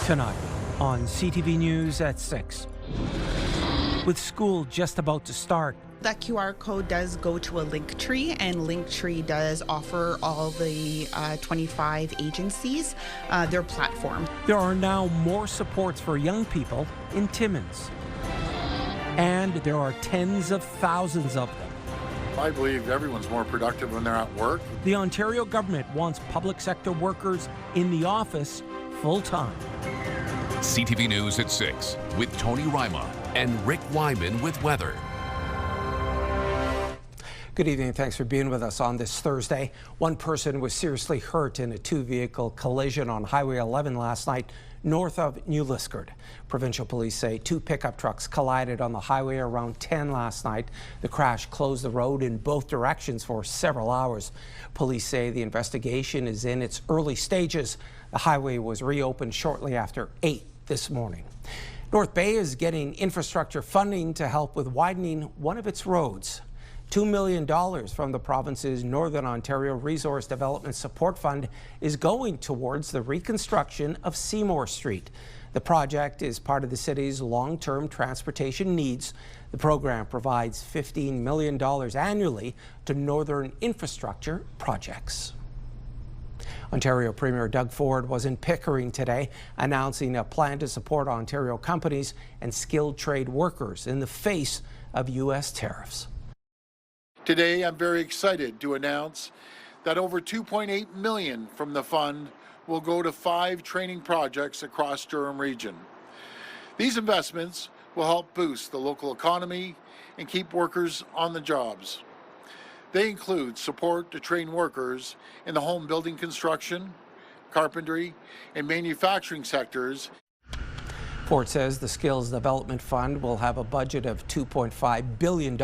Tonight on CTV News at 6. With school just about to start, that QR code does go to a link tree, and Linktree does offer all the 25 agencies their platform. There are now more supports for young people in Timmins. And there are tens of thousands of them. I believe everyone's more productive when they're at work. The Ontario government wants public sector workers in the office full-time. CTV News at 6 with Tony Ryma and Rick Wyman with weather. Good evening. Thanks for being with us on this Thursday. One person was seriously hurt in a two-vehicle collision on Highway 11 last night north of New Liskeard. Provincial police say two pickup trucks collided on the highway around 10 last night. The crash closed the road in both directions for several hours. Police say the investigation is in its early stages. The highway was reopened shortly after 8 this morning. North Bay is getting infrastructure funding to help with widening one of its roads. $2 million from the province's Northern Ontario Resource Development Support Fund is going towards the reconstruction of Seymour Street. The project is part of the city's long-term transportation needs. The program provides $15 million annually to northern infrastructure projects. Ontario Premier Doug Ford was in Pickering today, announcing a plan to support Ontario companies and skilled trade workers in the face of U.S. tariffs. Today, I'm very excited to announce that over $2.8 million from the fund will go to 5 training projects across Durham region. These investments will help boost the local economy and keep workers on the jobs. They include support to train workers in the home building construction, carpentry, and manufacturing sectors. Ford says the Skills Development Fund will have a budget of $2.5 billion.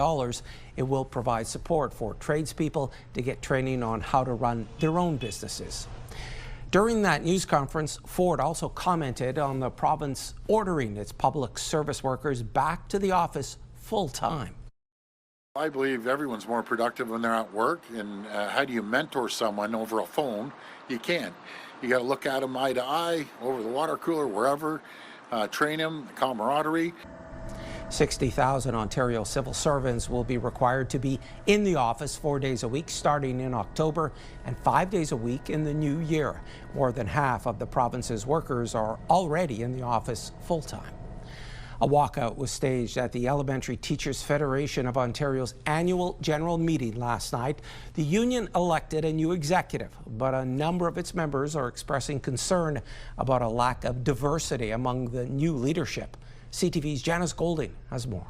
It will provide support for tradespeople to get training on how to run their own businesses. During that news conference, Ford also commented on the province ordering its public service workers back to the office full-time. I believe everyone's more productive when they're at work, and how do you mentor someone over a phone? You can't. You got to look at them eye to eye, over the water cooler, wherever. Train them, camaraderie. 60,000 Ontario civil servants will be required to be in the office 4 days a week starting in October and 5 days a week in the new year. More than half of the province's workers are already in the office full-time. A walkout was staged at the Elementary Teachers Federation of Ontario's annual general meeting last night. The union elected a new executive, but a number of its members are expressing concern about a lack of diversity among the new leadership. CTV's Janice Golding has more.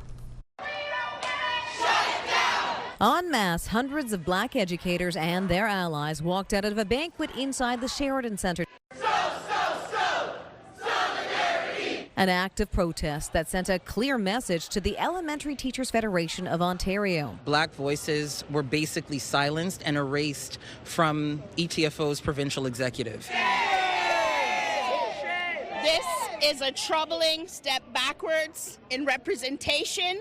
En masse, hundreds of black educators and their allies walked out of a banquet inside the Sheridan Centre. An act of protest that sent a clear message to the Elementary Teachers Federation of Ontario. Black voices were basically silenced and erased from ETFO's provincial executive. This is a troubling step backwards in representation,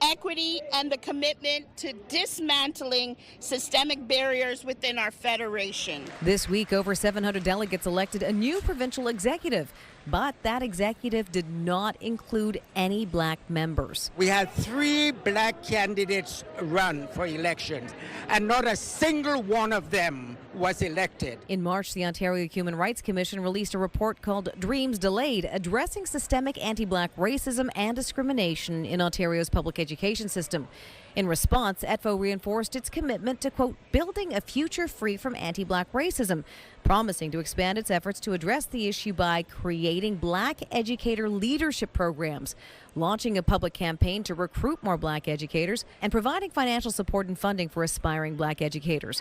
equity, and the commitment to dismantling systemic barriers within our federation. This week, over 700 delegates elected a new provincial executive, but that executive did not include any black members. We had 3 black candidates run for elections, and not a single one of them was elected. In March, the Ontario Human Rights Commission released a report called Dreams Delayed, addressing systemic anti-black racism and discrimination in Ontario's public education system. In response, ETFO reinforced its commitment to, quote, building a future free from anti-black racism, promising to expand its efforts to address the issue by creating black educator leadership programs, launching a public campaign to recruit more black educators, and providing financial support and funding for aspiring black educators.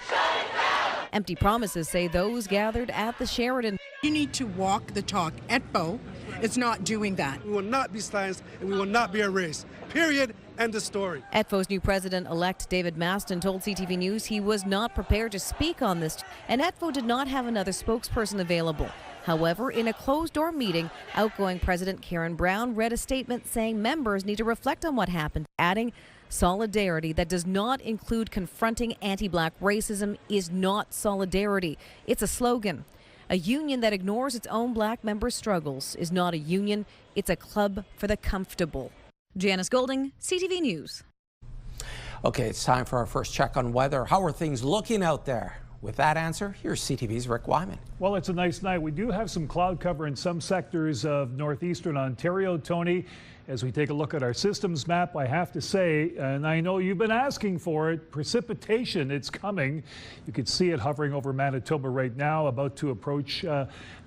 Empty promises, say those gathered at the Sheridan. You need to walk the talk. ETFO is not doing that. We will not be silenced and we will not be erased. Period. End of story. ETFO's new president-elect David Maston told CTV News he was not prepared to speak on this, and ETFO did not have another spokesperson available. However, in a closed-door meeting, outgoing President Karen Brown read a statement saying members need to reflect on what happened, adding, solidarity that does not include confronting anti-black racism is not solidarity. It's a slogan. A union that ignores its own black members' struggles is not a union, it's a club for the comfortable. Janice Golding, CTV News. Okay, it's time for our first check on weather. How are things looking out there? With that answer, here's CTV's Rick Wyman. Well, it's a nice night. We do have some cloud cover in some sectors of northeastern Ontario, Tony. As we take a look at our systems map, I have to say, and I know you've been asking for it, precipitation, it's coming. You can see it hovering over Manitoba right now, about to approach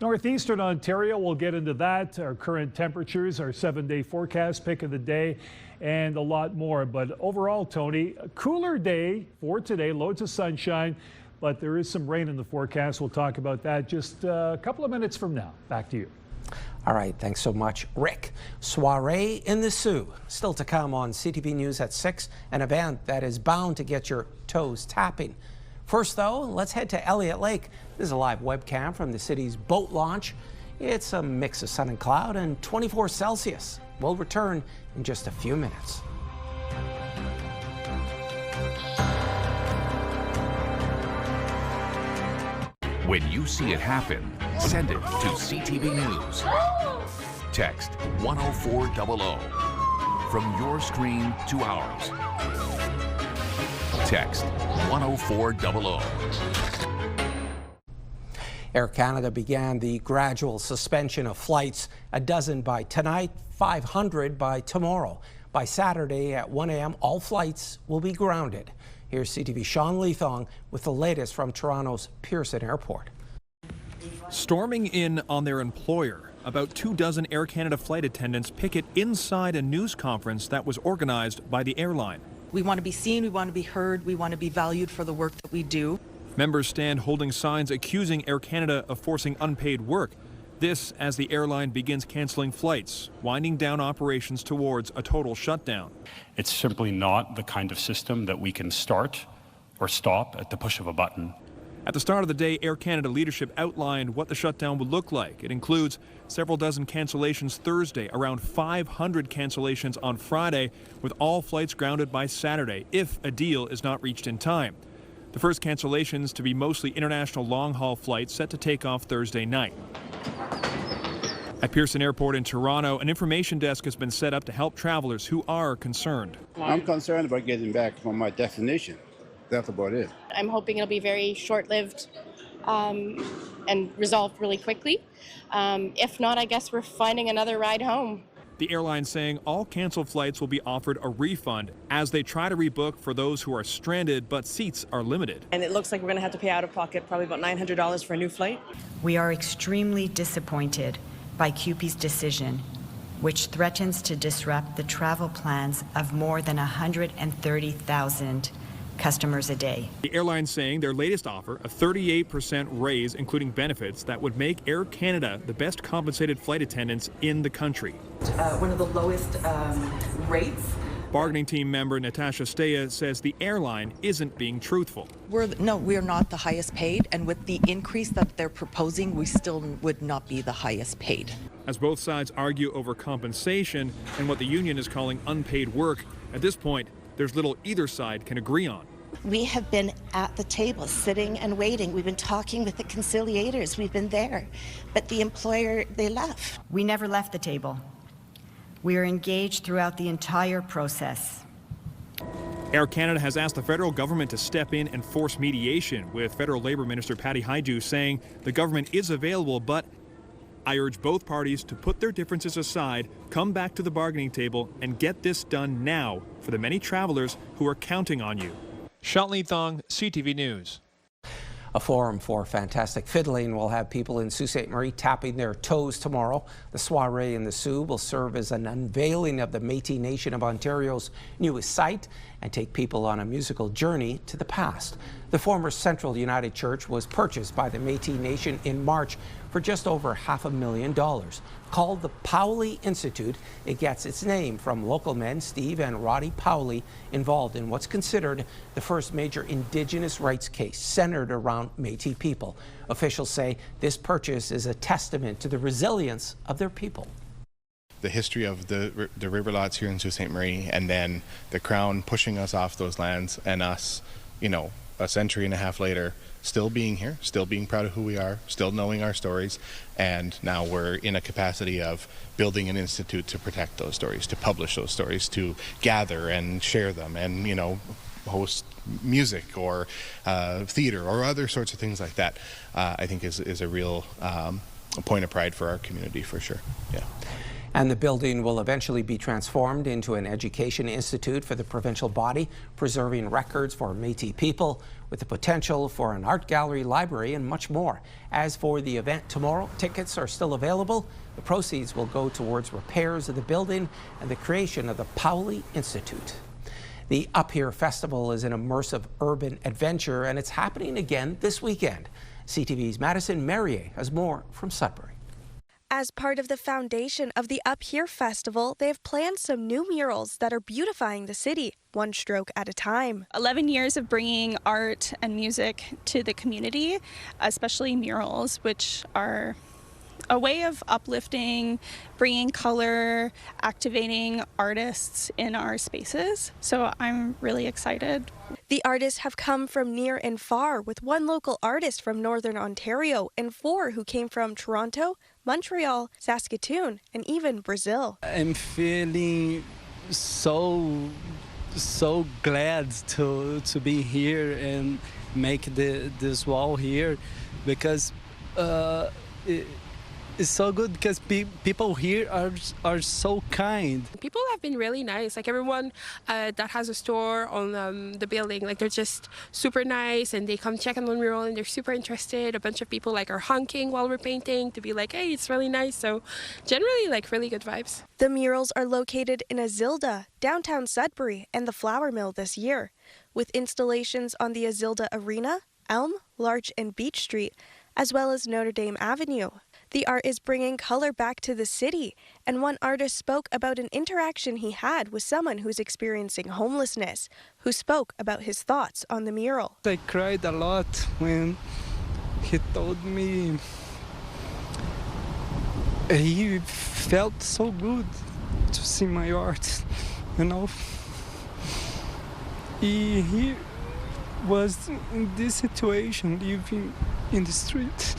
northeastern Ontario. We'll get into that. Our current temperatures, our 7-day forecast, pick of the day, and a lot more. But overall, Tony, a cooler day for today, loads of sunshine. But there is some rain in the forecast. We'll talk about that just a couple of minutes from now. Back to you. All right, thanks so much, Rick. Soiree in the Sioux, still to come on CTV News at 6, an event that is bound to get your toes tapping. First, though, let's head to Elliott Lake. This is a live webcam from the city's boat launch. It's a mix of sun and cloud and 24 Celsius. We'll return in just a few minutes. When you see it happen, send it to CTV News. Text 10400 from your screen to ours. Text 10400. Air Canada began the gradual suspension of flights, a dozen by tonight, 500 by tomorrow. By Saturday at 1 a.m., all flights will be grounded. Here's CTV's Sean Leathong with the latest from Toronto's Pearson Airport. Storming in on their employer, about 24 Air Canada flight attendants picket inside a news conference that was organized by the airline. We want to be seen, we want to be heard, we want to be valued for the work that we do. Members stand holding signs accusing Air Canada of forcing unpaid work. This as the airline begins canceling flights, winding down operations towards a total shutdown. It's simply not the kind of system that we can start or stop at the push of a button. At the start of the day, Air Canada leadership outlined what the shutdown would look like. It includes several dozen cancellations Thursday, around 500 cancellations on Friday, with all flights grounded by Saturday if a deal is not reached in time. The first cancellations to be mostly international long-haul flights set to take off Thursday night. At Pearson Airport in Toronto, an information desk has been set up to help travelers who are concerned. I'm concerned about getting back from my destination. That's about it. I'm hoping it'll be very short-lived and resolved really quickly. If not, I guess we're finding another ride home. The airline saying all canceled flights will be offered a refund as they try to rebook for those who are stranded, but seats are limited. And it looks like we're going to have to pay out of pocket probably about $900 for a new flight. We are extremely disappointed by CUPE's decision, which threatens to disrupt the travel plans of more than 130,000 customers a day. The airline saying their latest offer, a 38% raise including benefits, that would make Air Canada the best compensated flight attendants in the country. One of the lowest rates. Bargaining team member Natasha Steya says the airline isn't being truthful. We're not the highest paid, and with the increase that they're proposing, we still would not be the highest paid. As both sides argue over compensation and what the union is calling unpaid work, at this point, there's little either side can agree on. We have been at the table, sitting and waiting. We've been talking with the conciliators. We've been there. But the employer, they left. We never left the table. We are engaged throughout the entire process. Air Canada has asked the federal government to step in and force mediation, with Federal Labour Minister Patty Hajdu saying the government is available, but I urge both parties to put their differences aside, come back to the bargaining table, and get this done now for the many travelers who are counting on you. Sean Leathong, CTV News. A forum for fantastic fiddling will have people in Sault Ste. Marie tapping their toes tomorrow. The soiree in the Sioux will serve as an unveiling of the Métis Nation of Ontario's newest site and take people on a musical journey to the past. The former Central United Church was purchased by the Métis Nation in March for just over $500,000. Called the Powley Institute, it gets its name from local men Steve and Roddy Powley involved in what's considered the first major Indigenous rights case centered around Métis people. Officials say this purchase is a testament to the resilience of their people. The history of the river lots here in Sault Ste. Marie, and then the Crown pushing us off those lands and us, a century and a half later, still being here, still being proud of who we are, still knowing our stories, and now we're in a capacity of building an institute to protect those stories, to publish those stories, to gather and share them, and, you know, host music or theater or other sorts of things like that. I think is a real point of pride for our community, for sure. Yeah. And the building will eventually be transformed into an education institute for the provincial body, preserving records for Métis people, with the potential for an art gallery, library, and much more. As for the event tomorrow, tickets are still available. The proceeds will go towards repairs of the building and the creation of the Powley Institute. The Up Here Festival is an immersive urban adventure, and it's happening again this weekend. CTV's Madison Merrier has more from Sudbury. As part of the foundation of the Up Here Festival, they have planned some new murals that are beautifying the city, one stroke at a time. 11 years of bringing art and music to the community, especially murals, which are a way of uplifting, bringing color, activating artists in our spaces. So I'm really excited. The artists have come from near and far, with one local artist from Northern Ontario and 4 who came from Toronto, Montreal, Saskatoon, and even Brazil. I'm feeling so glad to be here and make this wall here, because it's so good, because people here are so kind. People have been really nice. Like everyone that has a store on the building, like they're just super nice, and they come check on the mural and they're super interested. A bunch of people like are honking while we're painting to be like, hey, it's really nice. So generally, like, really good vibes. The murals are located in Azilda, downtown Sudbury, and the Flour Mill this year, with installations on the Azilda Arena, Elm, Larch, and Beach Street, as well as Notre Dame Avenue. The art is bringing color back to the city, and one artist spoke about an interaction he had with someone who's experiencing homelessness, who spoke about his thoughts on the mural. I cried a lot when he told me he felt so good to see my art, you know. He was in this situation, living in the street.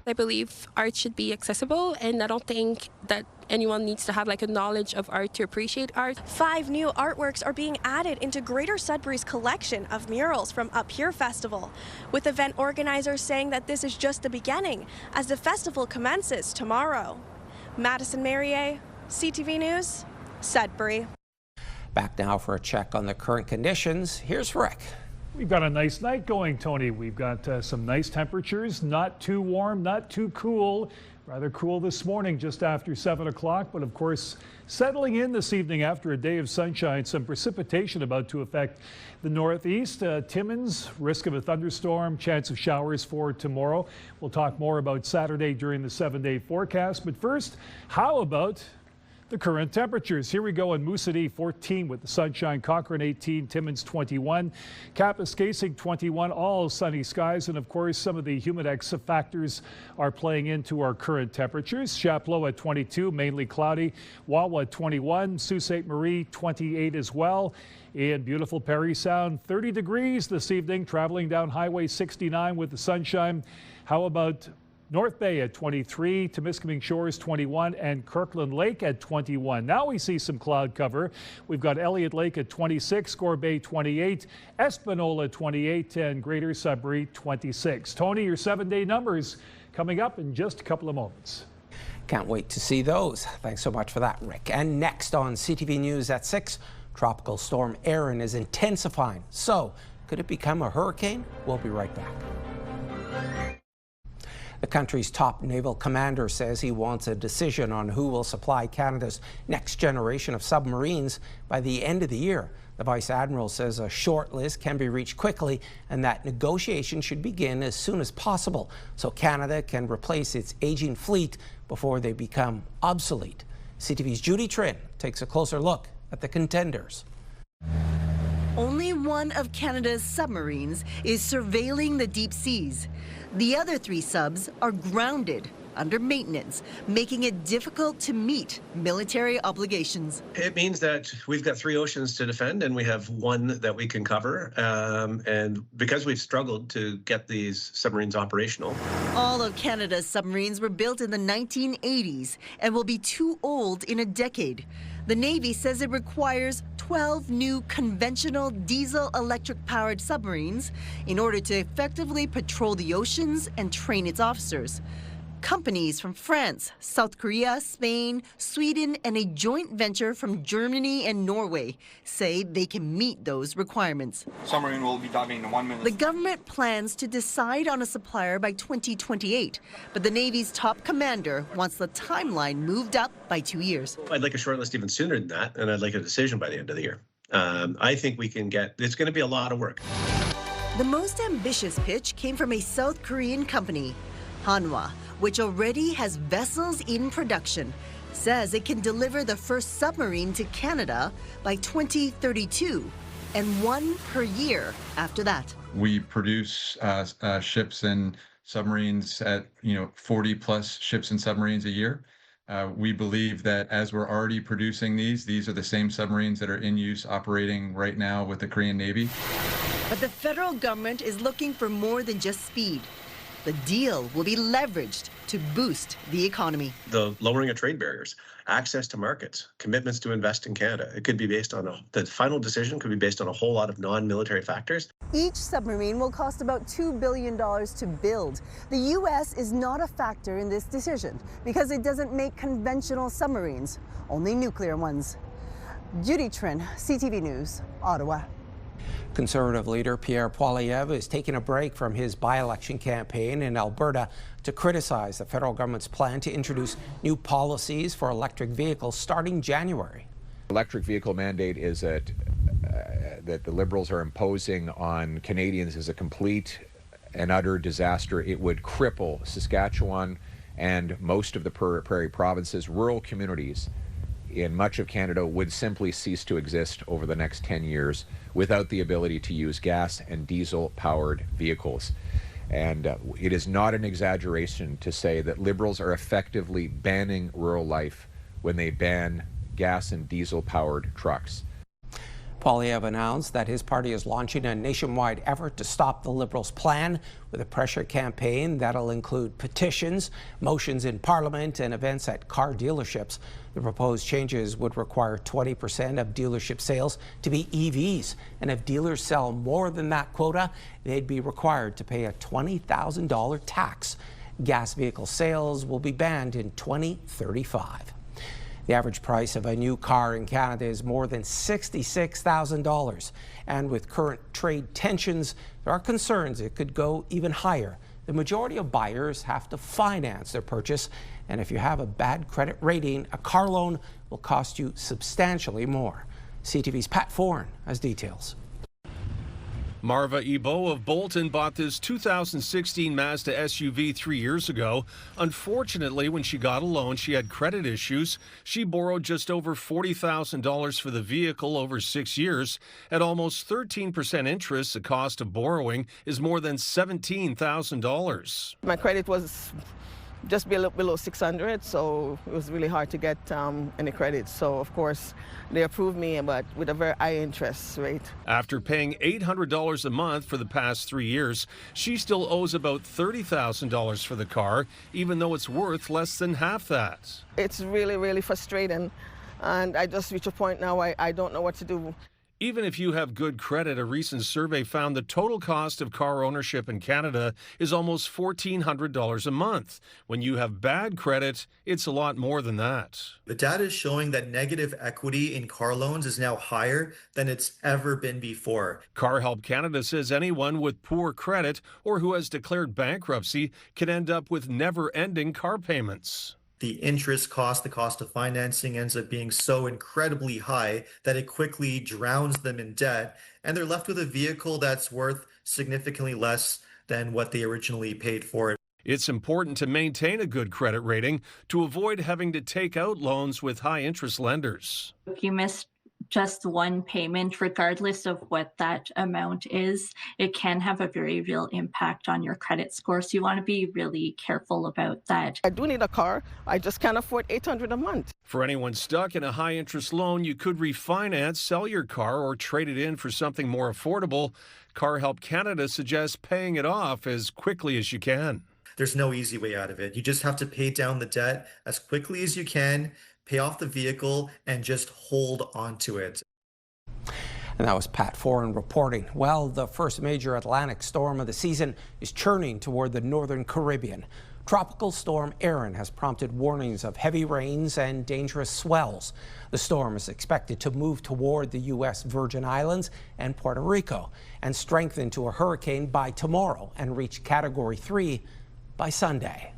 I believe art should be accessible, and I don't think that anyone needs to have like a knowledge of art to appreciate art. 5 new artworks are being added into Greater Sudbury's collection of murals from Up Here Festival, with event organizers saying that this is just the beginning as the festival commences tomorrow. Madison Merrier, CTV News, Sudbury. Back now for a check on the current conditions. Here's Rick. We've got a nice night going, Tony. We've got some nice temperatures, not too warm, not too cool. Rather cool this morning, just after 7 o'clock. But of course, settling in this evening after a day of sunshine, some precipitation about to affect the northeast. Timmins, risk of a thunderstorm, chance of showers for tomorrow. We'll talk more about Saturday during the 7-day forecast. But first, how about the current temperatures? Here we go in Mooseedy, 14 with the sunshine, Cochrane 18, Timmins 21, Kapuskasing 21, all sunny skies. And of course, some of the humidex factors are playing into our current temperatures. Chapleau at 22, mainly cloudy. Wawa at 21, Sault Ste. Marie 28 as well. In beautiful Parry Sound, 30 degrees this evening, traveling down Highway 69 with the sunshine. How about North Bay at 23, Temiskaming Shores 21, and Kirkland Lake at 21. Now we see some cloud cover. We've got Elliott Lake at 26, Score Bay 28, Espanola 28, and Greater Sudbury 26. Tony, your 7-day numbers coming up in just a couple of moments. Can't wait to see those. Thanks so much for that, Rick. And next on CTV News at 6, Tropical Storm Erin is intensifying. So, could it become a hurricane? We'll be right back. The country's top naval commander says he wants a decision on who will supply Canada's next generation of submarines by the end of the year. The Vice Admiral says a short list can be reached quickly and that negotiations should begin as soon as possible so Canada can replace its aging fleet before they become obsolete. CTV's Judy Trin takes a closer look at the contenders. Only one of Canada's submarines is surveilling the deep seas. The other 3 subs are grounded, under maintenance, making it difficult to meet military obligations. It means that we've got 3 oceans to defend and we have 1 that we can cover. And because we've struggled to get these submarines operational. All of Canada's submarines were built in the 1980s and will be too old in a decade. The Navy says it requires 12 new conventional diesel-electric powered submarines in order to effectively patrol the oceans and train its officers. Companies from France, South Korea, Spain, Sweden, and a joint venture from Germany and Norway say they can meet those requirements. Submarine will be diving in 1 minute. The government plans to decide on a supplier by 2028, but the Navy's top commander wants the timeline moved up by 2 years. I'd like a shortlist even sooner than that, and I'd like a decision by the end of the year. I think we can get, it's going to be a lot of work. The most ambitious pitch came from a South Korean company, Hanwha, which already has vessels in production, says it can deliver the first submarine to Canada by 2032 and 1 per year after that. We produce ships and submarines at 40 plus ships and submarines a year. We believe that as we're already producing these are the same submarines that are in use operating right now with the Korean Navy. But the federal government is looking for more than just speed. The deal will be leveraged to boost the economy. The lowering of trade barriers, access to markets, commitments to invest in Canada. It could be based on the final decision could be based on a whole lot of non-military factors. Each submarine will cost about $2 billion to build. The U.S. is not a factor in this decision because it doesn't make conventional submarines, only nuclear ones. Judy Trin, CTV News, Ottawa. Conservative leader Pierre Poilievre is taking a break from his by-election campaign in Alberta to criticize the federal government's plan to introduce new policies for electric vehicles starting January. Electric vehicle mandate is that the Liberals are imposing on Canadians is a complete and utter disaster. It would cripple Saskatchewan and most of the prairie provinces. Rural communities in much of Canada would simply cease to exist over the next 10 years without the ability to use gas and diesel-powered vehicles. And it is not an exaggeration to say that Liberals are effectively banning rural life when they ban gas and diesel-powered trucks. Poilievre announced that his party is launching a nationwide effort to stop the Liberals' plan with a pressure campaign that'll include petitions, motions in Parliament, and events at car dealerships. The proposed changes would require 20% of dealership sales to be EVs, and if dealers sell more than that quota, they'd be required to pay a $20,000 tax. Gas vehicle sales will be banned in 2035. The average price of a new car in Canada is more than $66,000. And with current trade tensions, there are concerns it could go even higher. The majority of buyers have to finance their purchase. And if you have a bad credit rating, a car loan will cost you substantially more. CTV's Pat Foran has details. Marva Ebo of Bolton bought this 2016 Mazda SUV 3 years ago. Unfortunately, when she got a loan, she had credit issues. She borrowed just over $40,000 for the vehicle over 6 years. At almost 13% interest, the cost of borrowing is more than $17,000. My credit was just below 600, so it was really hard to get any credit. So, of course, they approved me, but with a very high interest rate. After paying $800 a month for the past 3 years, she still owes about $30,000 for the car, even though it's worth less than half that. It's really, really frustrating, and I just reached a point now I don't know what to do. Even if you have good credit, a recent survey found the total cost of car ownership in Canada is almost $1,400 a month. When you have bad credit, it's a lot more than that. The data is showing that negative equity in car loans is now higher than it's ever been before. Car Help Canada says anyone with poor credit or who has declared bankruptcy can end up with never-ending car payments. The interest cost, the cost of financing ends up being so incredibly high that it quickly drowns them in debt, and they're left with a vehicle that's worth significantly less than what they originally paid for it. It's important to maintain a good credit rating to avoid having to take out loans with high interest lenders. If you miss just one payment, regardless of what that amount is, it can have a very real impact on your credit score. So you want to be really careful about that. I do need a car. I just can't afford $800 a month. For anyone stuck in a high-interest loan, you could refinance, sell your car, or trade it in for something more affordable. Car Help Canada suggests paying it off as quickly as you can. There's no easy way out of it. You just have to pay down the debt as quickly as you can, pay off the vehicle, and just hold on to it. And that was Pat Foran reporting. Well, the first major Atlantic storm of the season is churning toward the northern Caribbean. Tropical storm Erin has prompted warnings of heavy rains and dangerous swells. The storm is expected to move toward the U.S. Virgin Islands and Puerto Rico and strengthen to a hurricane by tomorrow and reach Category 3 by Sunday.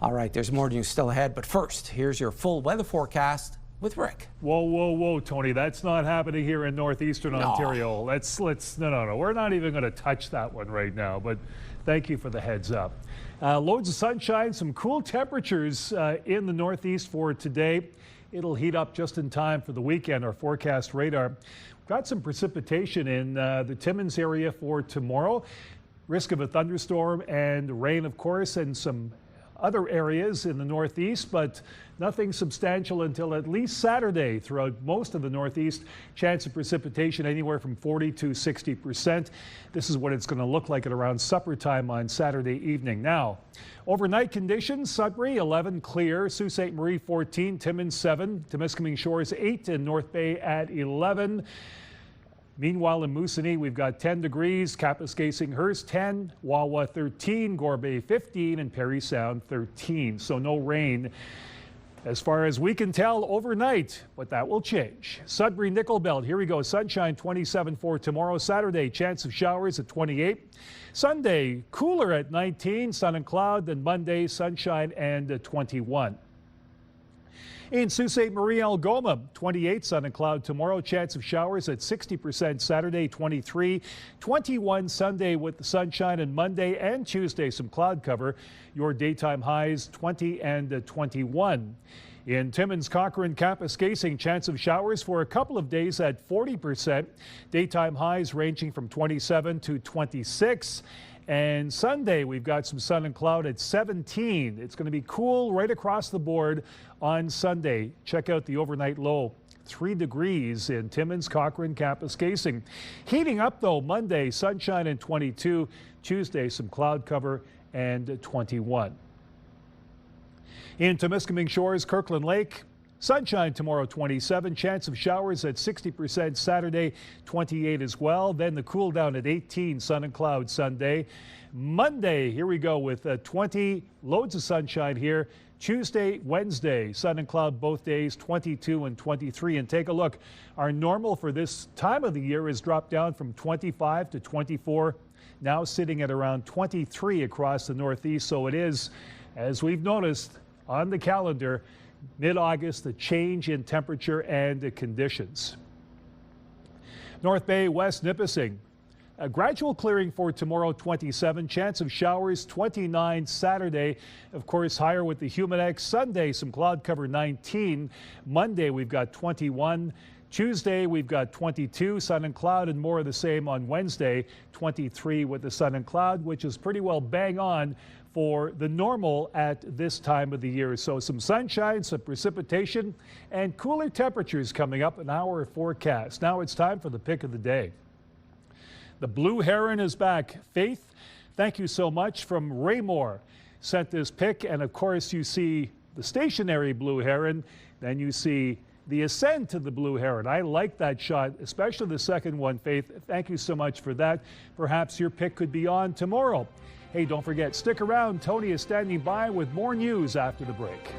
All right, there's more news still ahead, but first, here's your full weather forecast with Rick. Whoa, whoa, whoa, Tony, that's not happening here in northeastern Ontario. No, we're not even going to touch that one right now, but thank you for the heads up. Loads of sunshine, some cool temperatures in the northeast for today. It'll heat up just in time for the weekend, our forecast radar. We've got some precipitation in the Timmins area for tomorrow. Risk of a thunderstorm and rain, of course, and some other areas in the northeast, but nothing substantial until at least Saturday throughout most of the northeast. Chance of precipitation anywhere from 40 to 60%. This is what it's going to look like at around supper time on Saturday evening. Now, overnight conditions: Sudbury 11 clear, Sault Ste. Marie 14, Timmins 7, Temiskaming Shores 8, and North Bay at 11. Meanwhile, in Moosonee, we've got 10 degrees, Kapuskasing-Hearst 10, Wawa 13, Gore Bay 15, and Parry Sound 13. So no rain as far as we can tell overnight, but that will change. Sudbury Nickel Belt, here we go. Sunshine 27 for tomorrow. Saturday, chance of showers at 28. Sunday, cooler at 19, sun and cloud. Then Monday, sunshine and 21. In Sault Ste. Marie, Algoma, 28, sun and cloud tomorrow. Chance of showers at 60% Saturday, 23. 21 Sunday with the sunshine, and Monday and Tuesday some cloud cover. Your daytime highs 20 and 21. In Timmins, Cochrane, Kapuskasing, chance of showers for a couple of days at 40%. Daytime highs ranging from 27 to 26. And Sunday, we've got some sun and cloud at 17. It's going to be cool right across the board on Sunday. Check out the overnight low, 3 degrees in Timmins, Cochrane, Kapuskasing. Heating up, though, Monday, sunshine and 22. Tuesday, some cloud cover and 21. In Temiskaming Shores, Kirkland Lake, sunshine tomorrow, 27. Chance of showers at 60% Saturday, 28 as well. Then the cool down at 18, sun and cloud Sunday. Monday, here we go with 20, loads of sunshine here. Tuesday, Wednesday, sun and cloud both days, 22 and 23. And take a look. Our normal for this time of the year has dropped down from 25 to 24, now sitting at around 23 across the northeast. So it is, as we've noticed on the calendar, mid-August, the change in temperature and conditions. North Bay, West Nipissing. A gradual clearing for tomorrow, 27. Chance of showers, 29 Saturday. Of course, higher with the Humidex. Sunday, some cloud cover, 19. Monday, we've got 21. Tuesday, we've got 22, sun and cloud, and more of the same on Wednesday, 23 with the sun and cloud, which is pretty well bang on for the normal at this time of the year. So some sunshine, some precipitation, and cooler temperatures coming up in our forecast. Now it's time for the pick of the day. The Blue Heron is back. Faith, thank you so much, from Raymore sent this pick. And of course, you see the stationary Blue Heron, then you see the ascent to the Blue Heron. I like that shot, especially the second one, Faith. Thank you so much for that. Perhaps your pick could be on tomorrow. Hey, don't forget, stick around. Tony is standing by with more news after the break.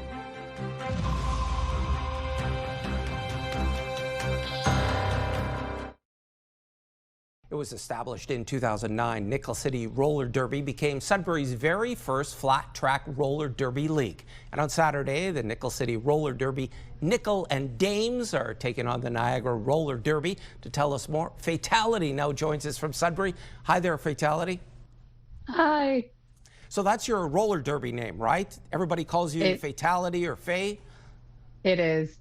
It was established in 2009. Nickel City Roller Derby became Sudbury's very first flat track roller derby league. And on Saturday, the Nickel City Roller Derby Nickel and Dames are taking on the Niagara Roller Derby. To tell us more, Fatality now joins us from Sudbury. Hi there, Fatality. Hi. So that's your roller derby name, right? Everybody calls you Fatality or Faye? It is.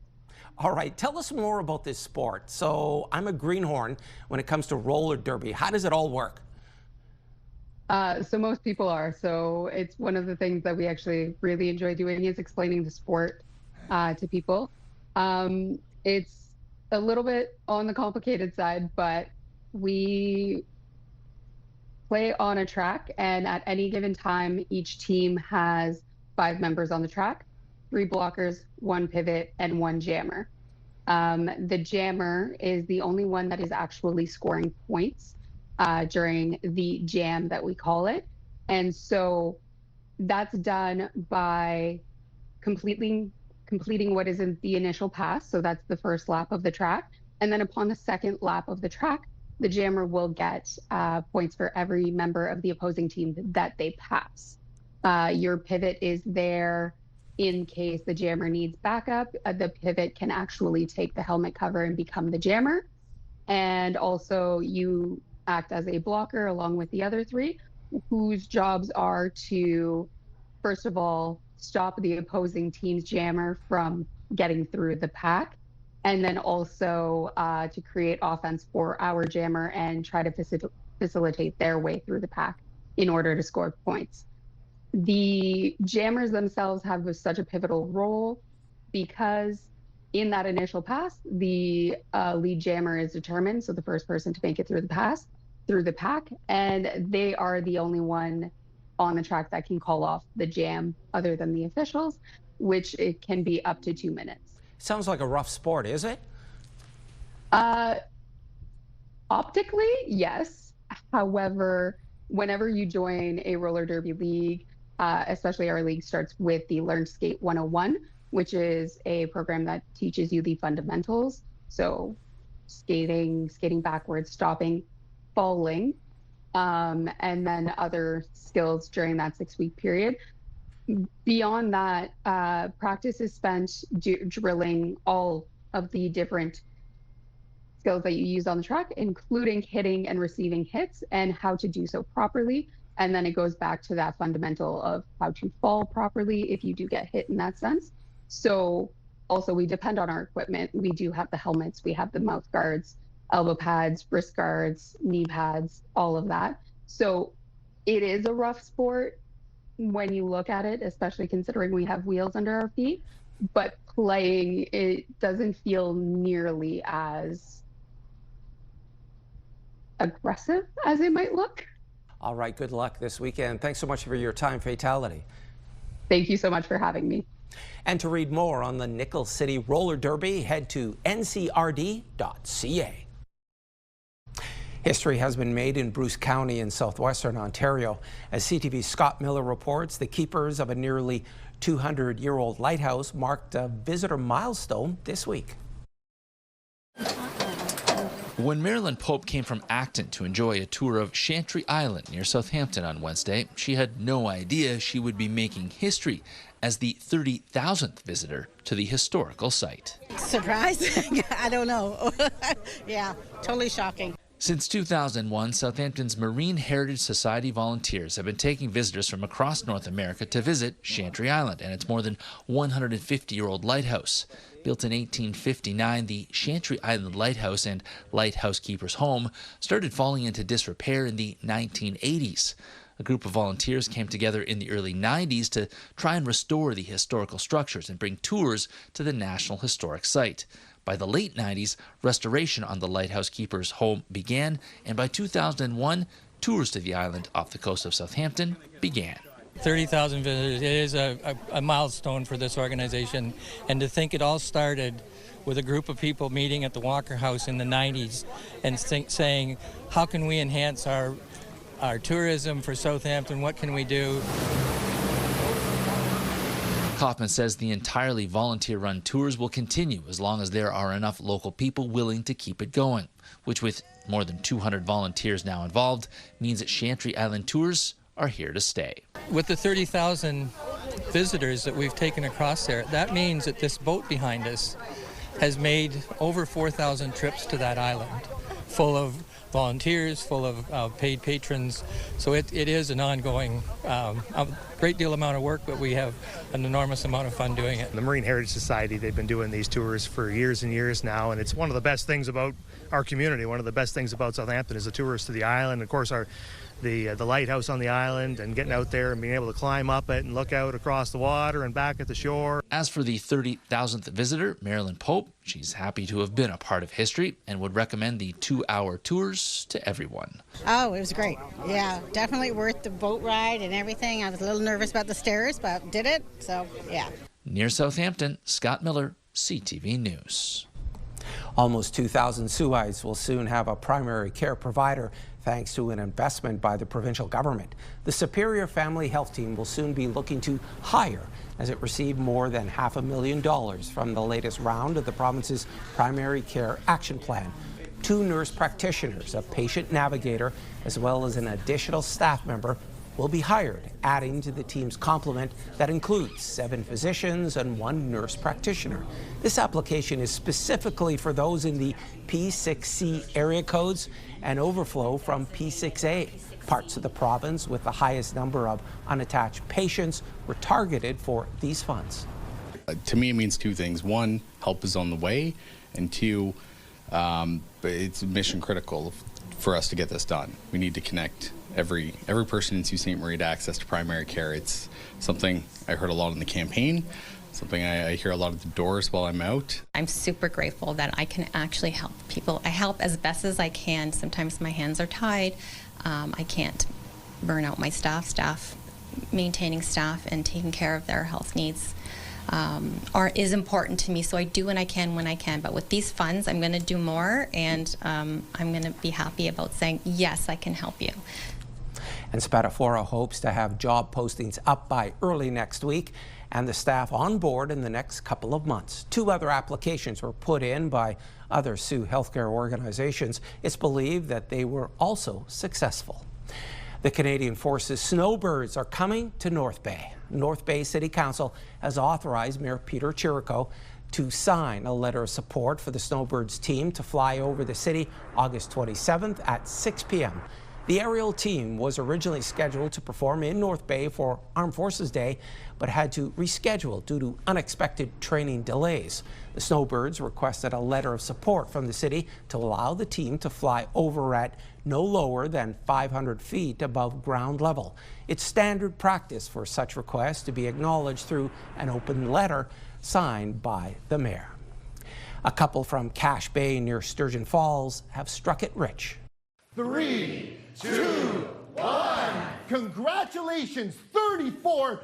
All right, tell us more about this sport. So I'm a greenhorn when it comes to roller derby. How does it all work? So most people are. So it's one of the things that we actually really enjoy doing is explaining the sport to people. It's a little bit on the complicated side, but we play on a track, and at any given time, each team has 5 members on the track, 3 blockers, 1 pivot, and 1 jammer. The jammer is the only one that is actually scoring points during the jam that we call it. And so that's done by completing what is in the initial pass. So that's the first lap of the track. And then upon the second lap of the track, the jammer will get points for every member of the opposing team that they pass. Your pivot is there in case the jammer needs backup. The pivot can actually take the helmet cover and become the jammer. And also you act as a blocker along with the other 3, whose jobs are to, first of all, stop the opposing team's jammer from getting through the pack, and then also to create offense for our jammer and try to facilitate their way through the pack in order to score points. The jammers themselves have such a pivotal role because in that initial pass, the lead jammer is determined, so the first person to make it through the pack, and they are the only one on the track that can call off the jam other than the officials, which it can be up to 2 minutes. Sounds like a rough sport, is it? Optically, yes. However, whenever you join a roller derby league, especially our league starts with the Learn Skate 101, which is a program that teaches you the fundamentals. So skating backwards, stopping, falling, and then other skills during that 6-week period. Beyond that, practice is spent drilling all of the different skills that you use on the track, including hitting and receiving hits and how to do so properly. And then it goes back to that fundamental of how to fall properly if you do get hit in that sense. So also we depend on our equipment. We do have the helmets, we have the mouth guards, elbow pads, wrist guards, knee pads, all of that. So it is a rough sport when you look at it, especially considering we have wheels under our feet, but playing it doesn't feel nearly as aggressive as it might look. All right, good luck this weekend. Thanks so much for your time, Fatality. Thank you so much for having me. And to read more on the Nickel City Roller Derby, head to ncrd.ca. History has been made in Bruce County in southwestern Ontario. As CTV's Scott Miller reports, the keepers of a nearly 200-year-old lighthouse marked a visitor milestone this week. When Marilyn Pope came from Acton to enjoy a tour of Chantry Island near Southampton on Wednesday, she had no idea she would be making history as the 30,000th visitor to the historical site. Surprising? I don't know. Yeah, totally shocking. Since 2001, Southampton's Marine Heritage Society volunteers have been taking visitors from across North America to visit Chantry Island and its more than 150-year-old lighthouse. Built in 1859, the Chantry Island Lighthouse and Lighthouse Keeper's Home started falling into disrepair in the 1980s. A group of volunteers came together in the early 90s to try and restore the historical structures and bring tours to the National Historic Site. By the late 90s, restoration on the Lighthouse Keeper's Home began, and by 2001, tours to the island off the coast of Southampton began. 30,000 visitors, it is a milestone for this organization, and to think it all started with a group of people meeting at the Walker House in the 90s and saying, how can we enhance our tourism for Southampton, what can we do? Kaufman says the entirely volunteer-run tours will continue as long as there are enough local people willing to keep it going, which with more than 200 volunteers now involved means that Chantry Island tours are here to stay. With the 30,000 visitors that we've taken across there, that means that this boat behind us has made over 4,000 trips to that island. full of volunteers, full of paid patrons. So it is an ongoing, a great deal amount of work, but we have an enormous amount of fun doing it. The Marine Heritage Society, they've been doing these tours for years and years now, and it's one of the best things about our community. One of the best things about Southampton is the tours to the island. Of course, the lighthouse on the island, and getting out there and being able to climb up it and look out across the water and back at the shore. As for the 30,000th visitor, Marilyn Pope, she's happy to have been a part of history and would recommend the 2-hour tours to everyone. Oh, it was great. Yeah, definitely worth the boat ride and everything. I was a little nervous about the stairs, but did it, so yeah. Near Southampton, Scott Miller, CTV News. Almost 2,000 Suites will soon have a primary care provider thanks to an investment by the provincial government. The Superior Family Health Team will soon be looking to hire as it received more than $500,000 from the latest round of the province's Primary Care Action Plan. 2 nurse practitioners, a patient navigator, as well as an additional staff member will be hired, adding to the team's complement that includes 7 physicians and 1 nurse practitioner. This application is specifically for those in the P6C area codes and overflow from P6A. Parts of the province with the highest number of unattached patients were targeted for these funds. To me, it means 2 things. 1, help is on the way, and 2, it's mission critical for us to get this done. We need to connect every person in Sault Ste. Marie to access to primary care. It's something I heard a lot in the campaign, something I hear a lot at the doors while I'm out. I'm super grateful that I can actually help people. I help as best as I can. Sometimes my hands are tied. I can't burn out my staff. Maintaining staff and taking care of their health needs is important to me, so I do when I can. But with these funds, I'm going to do more, and I'm going to be happy about saying, yes, I can help you. And Spatafora hopes to have job postings up by early next week and the staff on board in the next couple of months. 2 other applications were put in by other Sioux healthcare organizations. It's believed that they were also successful. The Canadian Forces snowbirds are coming to North Bay. North Bay City Council has authorized Mayor Peter Chirico to sign a letter of support for the snowbirds team to fly over the city August 27th at 6 p.m. The aerial team was originally scheduled to perform in North Bay for Armed Forces Day, but had to reschedule due to unexpected training delays. The snowbirds requested a letter of support from the city to allow the team to fly over at no lower than 500 feet above ground level. It's standard practice for such requests to be acknowledged through an open letter signed by the mayor. A couple from Cache Bay near Sturgeon Falls have struck it rich. 3, 2, 1. Congratulations, $34 million!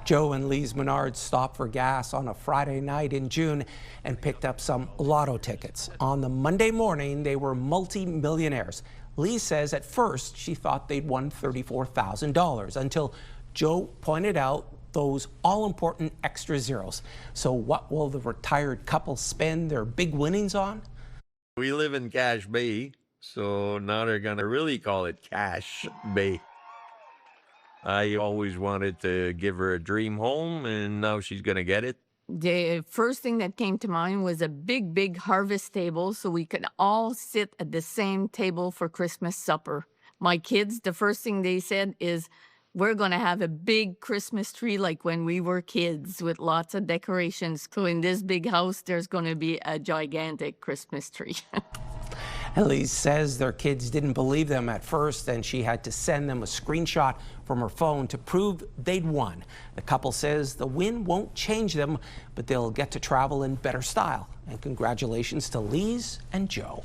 Joe and Lise Menard stopped for gas on a Friday night in June and picked up some lotto tickets. On the Monday morning, they were multi-millionaires. Lise says at first she thought they'd won $34,000 until Joe pointed out those all-important extra zeros. So what will the retired couple spend their big winnings on? We live in Cache Bay, so now they're going to really call it Cache Bay. I always wanted to give her a dream home, and now she's going to get it. The first thing that came to mind was a big harvest table so we could all sit at the same table for Christmas supper. My kids, the first thing they said is, we're going to have a big Christmas tree like when we were kids with lots of decorations. So in this big house, there's going to be a gigantic Christmas tree. Elise says their kids didn't believe them at first, and she had to send them a screenshot from her phone to prove they'd won. The couple says the win won't change them, but they'll get to travel in better style. And congratulations to Lise and Joe.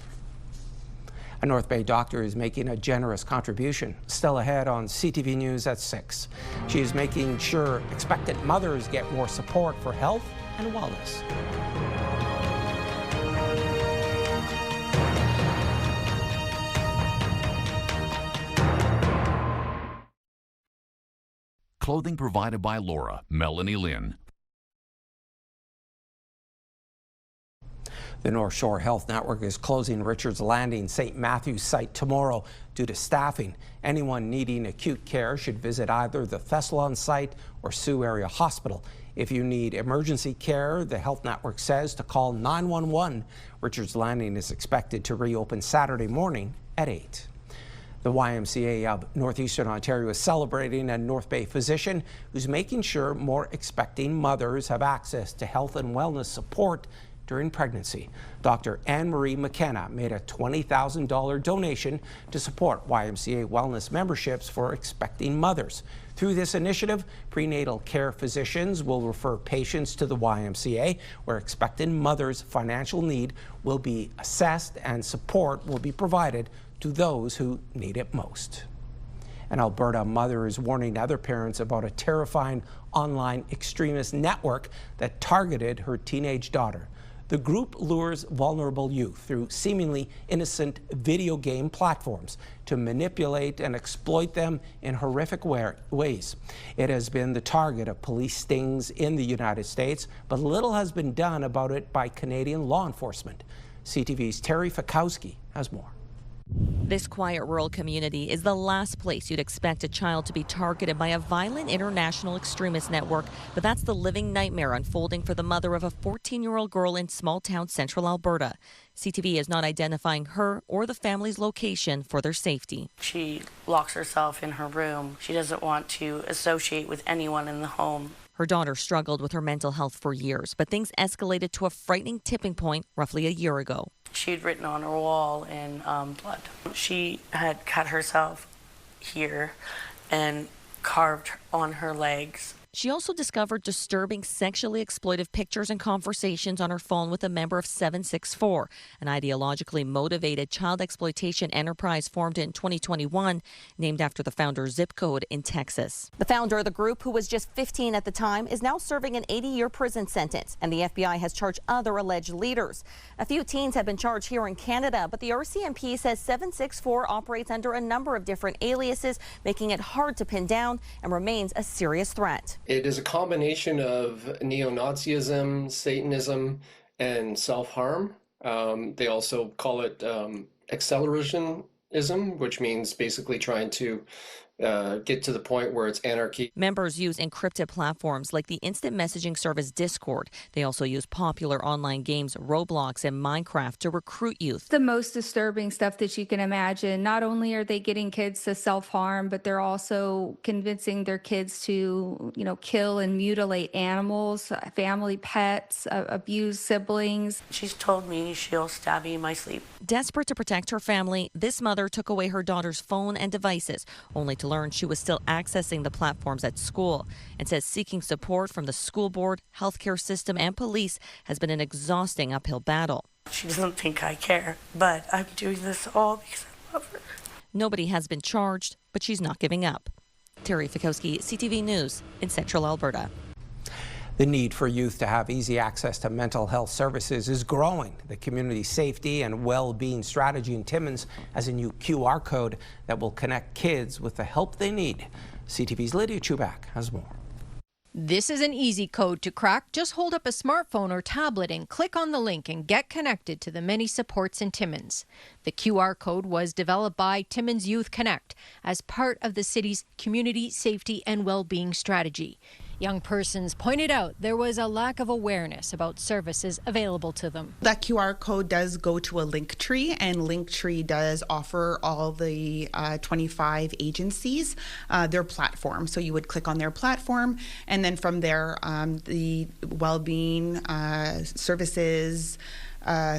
A North Bay doctor is making a generous contribution. Still ahead on CTV News at 6. She is making sure expectant mothers get more support for health and wellness. Clothing provided by Laura, Melanie Lynn. The North Shore Health Network is closing Richards Landing St. Matthew's site tomorrow due to staffing. Anyone needing acute care should visit either the Thessalon site or Sioux Area Hospital. If you need emergency care, the health network says to call 911. Richards Landing is expected to reopen Saturday morning at 8. The YMCA of Northeastern Ontario is celebrating a North Bay physician who's making sure more expecting mothers have access to health and wellness support during pregnancy. Dr. Anne-Marie McKenna made a $20,000 donation to support YMCA wellness memberships for expecting mothers. Through this initiative, prenatal care physicians will refer patients to the YMCA, where expecting mothers' financial need will be assessed and support will be provided to those who need it most. An Alberta mother is warning other parents about a terrifying online extremist network that targeted her teenage daughter. The group lures vulnerable youth through seemingly innocent video game platforms to manipulate and exploit them in horrific ways. It has been the target of police stings in the United States, but little has been done about it by Canadian law enforcement. CTV's Terry Fikowski has more. This quiet rural community is the last place you'd expect a child to be targeted by a violent international extremist network, but that's the living nightmare unfolding for the mother of a 14-year-old girl in small-town central Alberta. CTV is not identifying her or the family's location for their safety. She locks herself in her room. She doesn't want to associate with anyone in the home. Her daughter struggled with her mental health for years, but things escalated to a frightening tipping point roughly a year ago. She'd written on her wall in blood. She had cut herself here and carved on her legs. She also discovered disturbing sexually exploitive pictures and conversations on her phone with a member of 764, an ideologically motivated child exploitation enterprise formed in 2021, named after the founder's zip code in Texas. The founder of the group, who was just 15 at the time, is now serving an 80-year prison sentence, and the FBI has charged other alleged leaders. A few teens have been charged here in Canada, but the RCMP says 764 operates under a number of different aliases, making it hard to pin down and remains a serious threat. It is a combination of neo-Nazism, Satanism, and self-harm. They also call it accelerationism, which means basically trying to get to the point where it's anarchy. Members use encrypted platforms like the instant messaging service Discord. They also use popular online games Roblox and Minecraft to recruit youth. The most disturbing stuff that you can imagine. Not only are they getting kids to self-harm, but they're also convincing their kids to, kill and mutilate animals, family pets, abuse siblings. She's told me she'll stab me in my sleep. Desperate to protect her family, this mother took away her daughter's phone and devices, only to learn she was still accessing the platforms at school, and says seeking support from the school board, healthcare system, and police has been an exhausting uphill battle. She doesn't think I care, but I'm doing this all because I love her. Nobody has been charged, but she's not giving up. Terry Fikowski, CTV News in Central Alberta. The need for youth to have easy access to mental health services is growing. The community safety and well-being strategy in Timmins has a new QR code that will connect kids with the help they need. CTV's Lydia Chubak has more. This is an easy code to crack. Just hold up a smartphone or tablet and click on the link and get connected to the many supports in Timmins. The QR code was developed by Timmins Youth Connect as part of the city's community safety and well-being strategy. Young persons pointed out there was a lack of awareness about services available to them. That QR code does go to a link tree, and Linktree does offer all the 25 agencies their platform. So you would click on their platform, and then from there, the well-being services,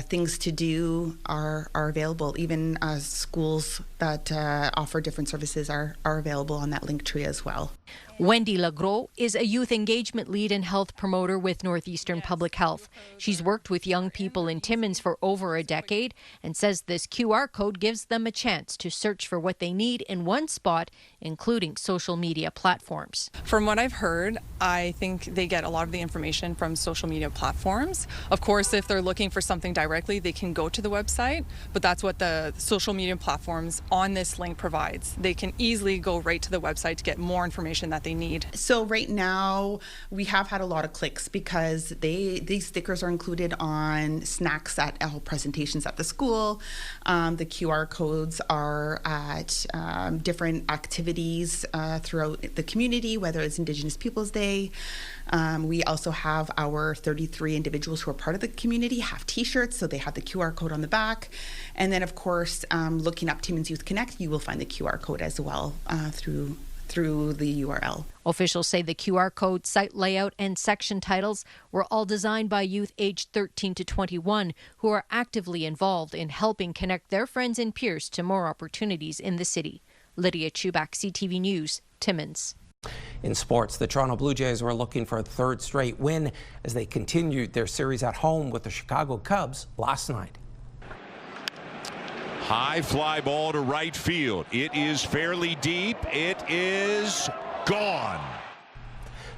things to do are available. Even schools that offer different services are available on that link tree as well. Wendy Legros is a youth engagement lead and health promoter with Northeastern Public Health. She's worked with young people in Timmins for over a decade and says this QR code gives them a chance to search for what they need in one spot, including social media platforms. From what I've heard, I think they get a lot of the information from social media platforms. Of course, if they're looking for something directly, they can go to the website, but that's what the social media platforms on this link provides. They can easily go right to the website to get more information that they they need? So right now we have had a lot of clicks because these stickers are included on snacks at all presentations at the school. The QR codes are at different activities throughout the community, whether it's Indigenous Peoples Day. We also have our 33 individuals who are part of the community have t-shirts, so they have the QR code on the back. And then of course, looking up Timmins Youth Connect, you will find the QR code as well through the URL. Officials say the QR code, site layout, and section titles were all designed by youth aged 13 to 21 who are actively involved in helping connect their friends and peers to more opportunities in the city. Lydia Chubak, CTV News, Timmins. In sports, the Toronto Blue Jays were looking for a third straight win as they continued their series at home with the Chicago Cubs last night. High fly ball to right field. It is fairly deep. It is gone.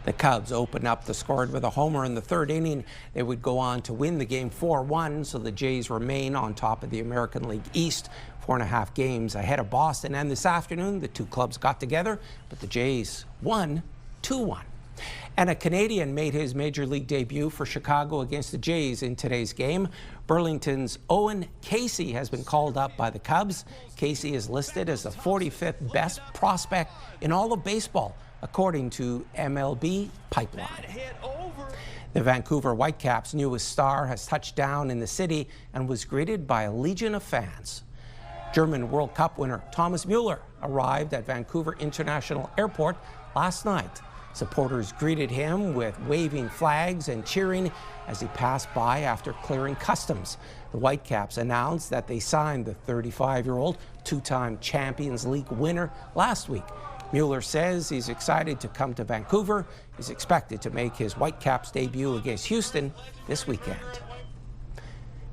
The Cubs opened up the scored with a homer in the third inning. They would go on to win the game 4-1, so the Jays remain on top of the American League East, 4.5 games ahead of Boston. And this afternoon, the two clubs got together, but the Jays won 2-1. And a Canadian made his Major League debut for Chicago against the Jays in today's game. Burlington's Owen Casey has been called up by the Cubs. Casey is listed as the 45th best prospect in all of baseball, according to MLB Pipeline. The Vancouver Whitecaps' newest star has touched down in the city and was greeted by a legion of fans. German World Cup winner Thomas Müller arrived at Vancouver International Airport last night. Supporters greeted him with waving flags and cheering as he passed by after clearing customs. The Whitecaps announced that they signed the 35-year-old two-time Champions League winner last week. Mueller says he's excited to come to Vancouver. He's expected to make his Whitecaps debut against Houston this weekend.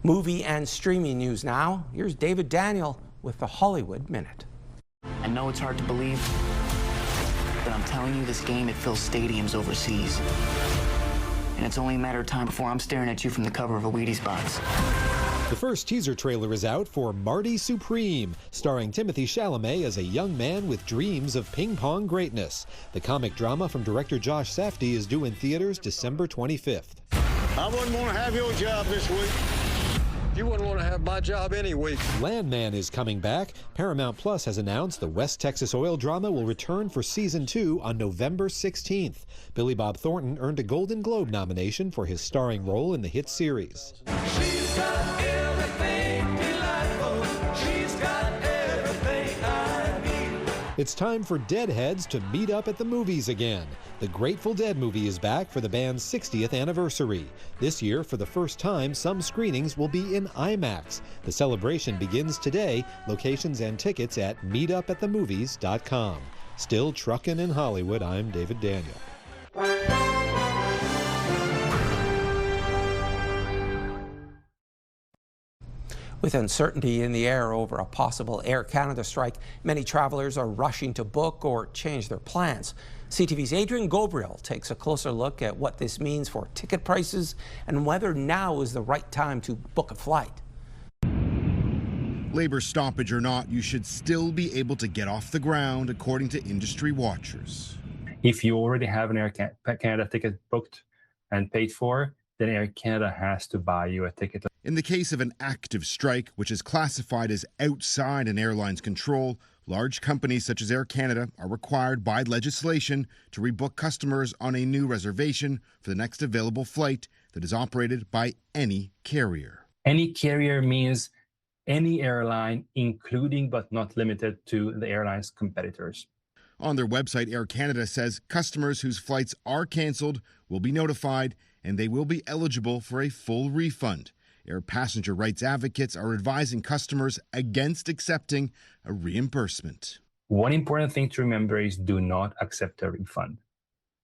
Movie and streaming news now. Here's David Daniel with the Hollywood Minute. I know it's hard to believe, but I'm telling you, this game, it fills stadiums overseas. And it's only a matter of time before I'm staring at you from the cover of a Wheaties box. The first teaser trailer is out for Marty Supreme, starring Timothée Chalamet as a young man with dreams of ping-pong greatness. The comic drama from director Josh Safdie is due in theaters December 25th. I wouldn't want to have your job this week. You wouldn't want to have my job any week. Landman is coming back. Paramount Plus has announced the West Texas oil drama will return for season 2 on November 16th. Billy Bob Thornton earned a Golden Globe nomination for his starring role in the hit series. She's got everything delightful. She's got everything I need. It's time for Deadheads to meet up at the movies again. The Grateful Dead movie is back for the band's 60th anniversary. This year, for the first time, some screenings will be in IMAX. The celebration begins today. Locations and tickets at meetupatthemovies.com. Still truckin' in Hollywood, I'm David Daniel. With uncertainty in the air over a possible Air Canada strike, many travelers are rushing to book or change their plans. CTV's Adrian Gobriel takes a closer look at what this means for ticket prices and whether now is the right time to book a flight. Labor stoppage or not, you should still be able to get off the ground, according to industry watchers. If you already have an Air Canada ticket booked and paid for, then Air Canada has to buy you a ticket. In the case of an active strike, which is classified as outside an airline's control, large companies such as Air Canada are required by legislation to rebook customers on a new reservation for the next available flight that is operated by any carrier. Any carrier means any airline, including but not limited to the airline's competitors. On their website, Air Canada says customers whose flights are canceled will be notified and they will be eligible for a full refund. Air passenger rights advocates are advising customers against accepting a reimbursement. One important thing to remember is do not accept a refund.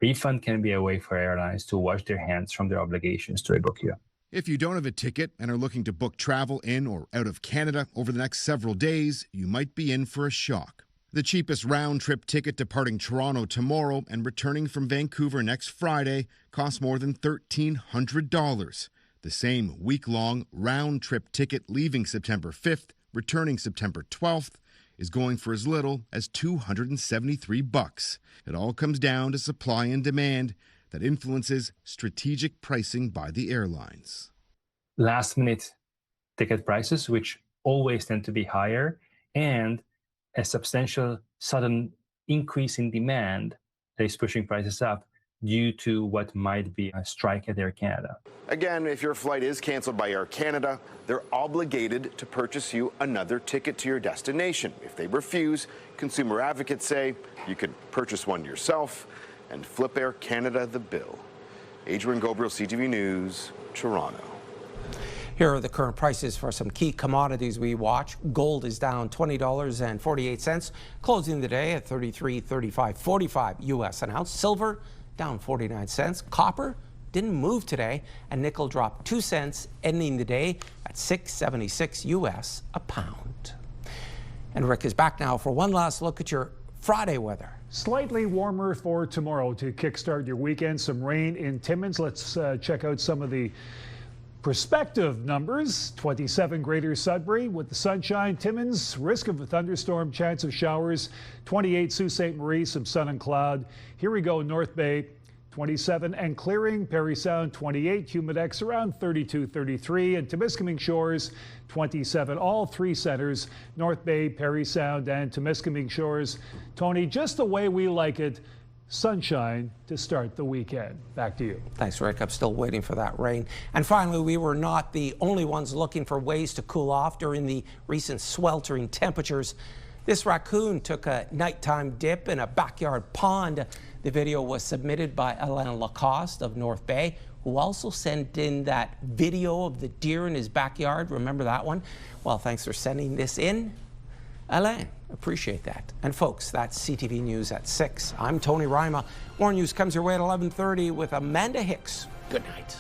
Refund can be a way for airlines to wash their hands from their obligations to rebook you. If you don't have a ticket and are looking to book travel in or out of Canada over the next several days, you might be in for a shock. The cheapest round-trip ticket departing Toronto tomorrow and returning from Vancouver next Friday costs more than $1,300. The same week-long round-trip ticket leaving September 5th, returning September 12th, is going for as little as $273. It all comes down to supply and demand that influences strategic pricing by the airlines. Last-minute ticket prices, which always tend to be higher, and a substantial sudden increase in demand that is pushing prices up due to what might be a strike at Air Canada. Again, if your flight is canceled by Air Canada, they're obligated to purchase you another ticket to your destination. If they refuse, consumer advocates say you can purchase one yourself and flip Air Canada the bill. Adrian Gobriel, CTV News, Toronto. Here are the current prices for some key commodities we watch. Gold is down $20.48, closing the day at $33.35.45 US an ounce. Silver down 49 cents. Copper didn't move today, and nickel dropped 2 cents, ending the day at $6.76 US a pound. And Rick is back now for one last look at your Friday weather. Slightly warmer for tomorrow to kickstart your weekend. Some rain in Timmins. Let's check out some of the prospective numbers. 27 Greater Sudbury with the sunshine. Timmins, risk of a thunderstorm, chance of showers. 28 Sault Ste. Marie, some sun and cloud. Here we go, North Bay, 27 and clearing. Parry Sound, 28. Humidex around 32, 33. And Temiskaming Shores, 27. All three centers, North Bay, Parry Sound, and Temiskaming Shores. Tony, just the way we like it. Sunshine to start the weekend. Back to you. Thanks, Rick. I'm still waiting for that rain. And finally, we were not the only ones looking for ways to cool off during the recent sweltering temperatures. This raccoon took a nighttime dip in a backyard pond. The video was submitted by Alain Lacoste of North Bay, who also sent in that video of the deer in his backyard. Remember that one? Well, thanks for sending this in, Alain. Appreciate that. And folks, that's CTV News at 6. I'm Tony Ryma. More news comes your way at 11:30 with Amanda Hicks. Good night.